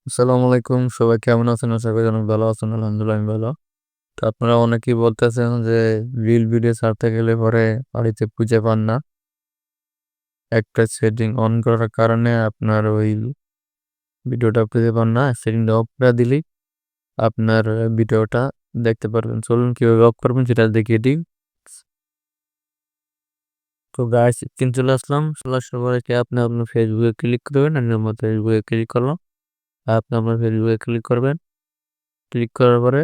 আসসালামু আলাইকুম, সবাই কেমন আছেন? আশা করি অনেক ভালো আছেন। আলহামদুলিল্লাহ আমি ভালো। তো আপনারা অনেকেই বলতেছেন যে রিল ভিডিও ছাড়তে গেলে পরে বাড়িতে খুঁজে পান না। একটা সেটিং অন করার কারণে আপনার ওই ভিডিওটা খুঁজে পান না। সেটিংটা অফ করে দিলেই আপনার ভিডিওটা দেখতে পারবেন। চলুন কিভাবে অফ করবেন সেটা দেখিয়ে দিই। তো গাইস, স্ক্রিন চলে আসলাম। চলে আসার পরে কি আপনি আপনার ফেসবুকে ক্লিক করবেন। আমি আমার ফেসবুকে ক্লিক করলাম। আপনি আপনার ফেসবুকে ক্লিক করবেন। ক্লিক করার পরে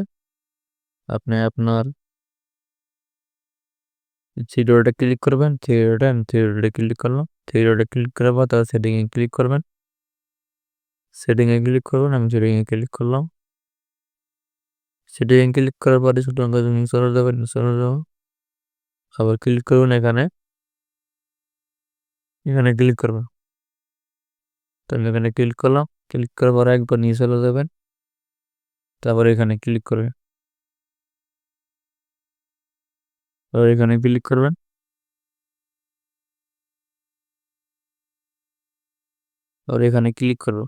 আপনি আপনার থ্রি ডটে ক্লিক করবেন। থ্রি ডটে ক্লিক করলাম। থ্রি ডটে ক্লিক করার পর তারপর সেটিংয়ে ক্লিক করবেন। সেটিংয়ে ক্লিক করবেন। আমি সেটিংয়ে ক্লিক করলাম। সেটিংয়ে ক্লিক করার পরে ছোট নিচে চলে যাবেন। চলে যাব, আবার ক্লিক করবেন এখানে। এখানে ক্লিক করবেন। তাহলে এখানে ক্লিক করলাম। ক্লিক করার পরে একবার নিচে চলে যাবেন। তারপর এখানে ক্লিক করবেন। তারপর এখানে ক্লিক করবেন। তারপর এখানে ক্লিক করবো।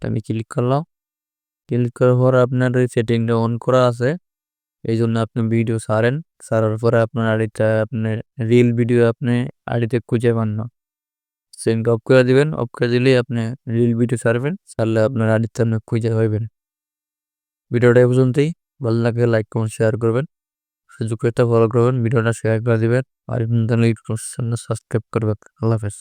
আমি ক্লিক করলাম। ক্লিক করার পর আপনার ওই সেটিংটা অন করা আছে, এই জন্য আপনি ভিডিও ছাড়েন। ছাড়ার পরে আপনার আইডিটা আপনি রিল ভিডিও আপনি আইডিতে খুঁজে পান না। সেটিংটা অফ করে দিবেন। অফ করে দিলেই আপনি রিল ভিডিও ছাড়বেন। ছাড়লে আপনার আইডিতে আপনি খুঁজে পাইবেন। ভিডিওটা এই পর্যন্তই। ভালো লাগলে লাইক কমেন্ট শেয়ার করবেন। সুযোগ পেতে ফলো করবেন, ভিডিওটা শেয়ার করে দিবেন। আর সাবস্ক্রাইব করবেন। আল্লাহ হাফেজ।